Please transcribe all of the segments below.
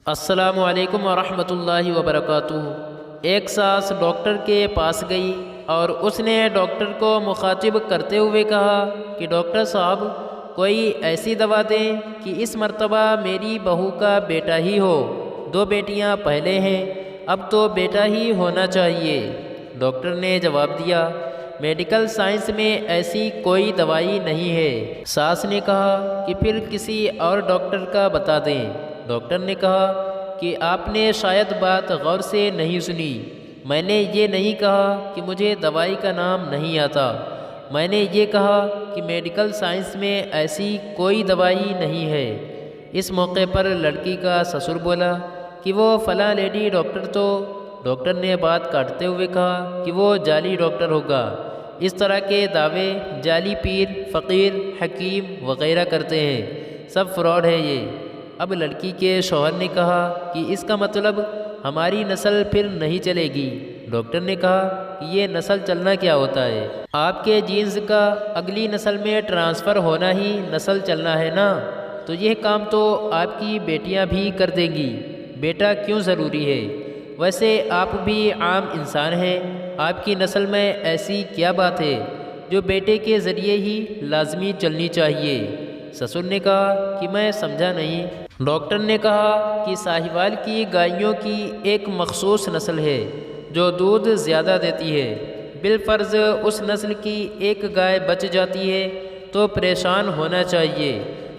السلام علیکم ورحمۃ اللہ وبرکاتہ۔ ایک ساس ڈاکٹر کے پاس گئی اور اس نے ڈاکٹر کو مخاطب کرتے ہوئے کہا کہ ڈاکٹر صاحب کوئی ایسی دوا دیں کہ اس مرتبہ میری بہو کا بیٹا ہی ہو، 2 بیٹیاں پہلے ہیں، اب تو بیٹا ہی ہونا چاہیے۔ ڈاکٹر نے جواب دیا میڈیکل سائنس میں ایسی کوئی دوائی نہیں ہے۔ ساس نے کہا کہ پھر کسی اور ڈاکٹر کا بتا دیں۔ ڈاکٹر نے کہا کہ آپ نے شاید بات غور سے نہیں سنی، میں نے یہ نہیں کہا کہ مجھے دوائی کا نام نہیں آتا، میں نے یہ کہا کہ میڈیکل سائنس میں ایسی کوئی دوائی نہیں ہے۔ اس موقع پر لڑکی کا سسر بولا کہ وہ فلاں لیڈی ڈاکٹر تو۔ ڈاکٹر نے بات کاٹتے ہوئے کہا کہ وہ جعلی ڈاکٹر ہوگا، اس طرح کے دعوے جعلی پیر، فقیر، حکیم وغیرہ کرتے ہیں، سب فراڈ ہے یہ۔ اب لڑکی کے شوہر نے کہا کہ اس کا مطلب ہماری نسل پھر نہیں چلے گی۔ ڈاکٹر نے کہا کہ یہ نسل چلنا کیا ہوتا ہے؟ آپ کے جینز کا اگلی نسل میں ٹرانسفر ہونا ہی نسل چلنا ہے نا، تو یہ کام تو آپ کی بیٹیاں بھی کر دیں گی، بیٹا کیوں ضروری ہے؟ ویسے آپ بھی عام انسان ہیں، آپ کی نسل میں ایسی کیا بات ہے جو بیٹے کے ذریعے ہی لازمی چلنی چاہیے؟ سسر نے کہا کہ میں سمجھا نہیں۔ ڈاکٹر نے کہا کہ ساہیوال کی گائیوں کی ایک مخصوص نسل ہے جو دودھ زیادہ دیتی ہے، بالفرض اس نسل کی ایک گائے بچ جاتی ہے تو پریشان ہونا چاہیے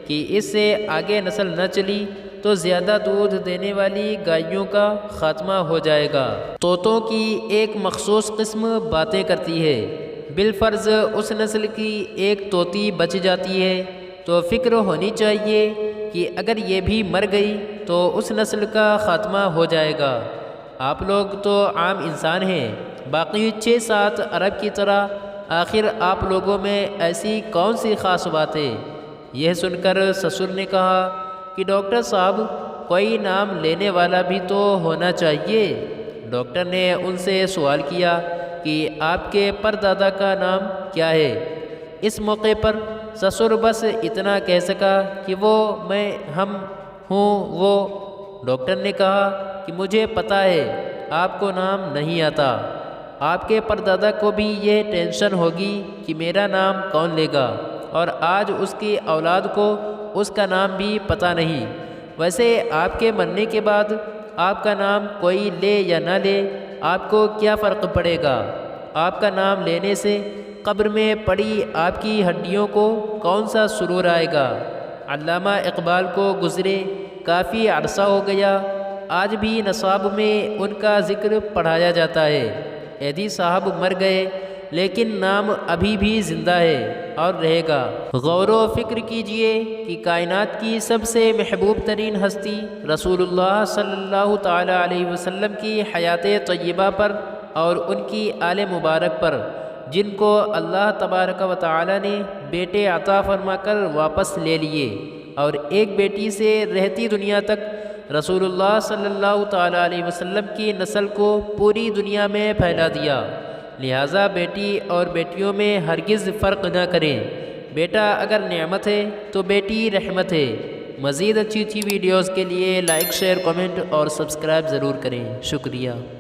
کہ اس سے آگے نسل نہ چلی تو زیادہ دودھ دینے والی گائیوں کا خاتمہ ہو جائے گا۔ طوطوں کی ایک مخصوص قسم باتیں کرتی ہے، بالفرض اس نسل کی ایک طوطی بچ جاتی ہے تو فکر ہونی چاہیے کہ اگر یہ بھی مر گئی تو اس نسل کا خاتمہ ہو جائے گا۔ آپ لوگ تو عام انسان ہیں، باقی 6-7 ارب کی طرح، آخر آپ لوگوں میں ایسی کون سی خاص بات ہے؟ یہ سن کر سسر نے کہا کہ ڈاکٹر صاحب کوئی نام لینے والا بھی تو ہونا چاہیے۔ ڈاکٹر نے ان سے سوال کیا کہ آپ کے پردادا کا نام کیا ہے؟ اس موقع پر سسر بس اتنا کہہ سکا کہ وہ، میں، ہم، ہوں، وہ۔ ڈاکٹر نے کہا کہ مجھے پتہ ہے آپ کو نام نہیں آتا، آپ کے پردادا کو بھی یہ ٹینشن ہوگی کہ میرا نام کون لے گا، اور آج اس کی اولاد کو اس کا نام بھی پتہ نہیں۔ ویسے آپ کے مرنے کے بعد آپ کا نام کوئی لے یا نہ لے، آپ کو کیا فرق پڑے گا؟ آپ کا نام لینے سے قبر میں پڑی آپ کی ہڈیوں کو کون سا سرور آئے گا؟ علامہ اقبال کو گزرے کافی عرصہ ہو گیا، آج بھی نصاب میں ان کا ذکر پڑھایا جاتا ہے۔ ایدھی صاحب مر گئے لیکن نام ابھی بھی زندہ ہے اور رہے گا۔ غور و فکر کیجئے کہ کائنات کی سب سے محبوب ترین ہستی رسول اللہ صلی اللہ تعالی علیہ وسلم کی حیات طیبہ پر اور ان کی آل مبارک پر، جن کو اللہ تبارک و تعالی نے بیٹے عطا فرما کر واپس لے لیے، اور ایک بیٹی سے رہتی دنیا تک رسول اللہ صلی اللہ تعالی علیہ وسلم کی نسل کو پوری دنیا میں پھیلا دیا۔ لہٰذا بیٹی اور بیٹیوں میں ہرگز فرق نہ کریں، بیٹا اگر نعمت ہے تو بیٹی رحمت ہے۔ مزید اچھی ویڈیوز کے لیے لائک، شیئر، کمنٹ اور سبسکرائب ضرور کریں۔ شکریہ۔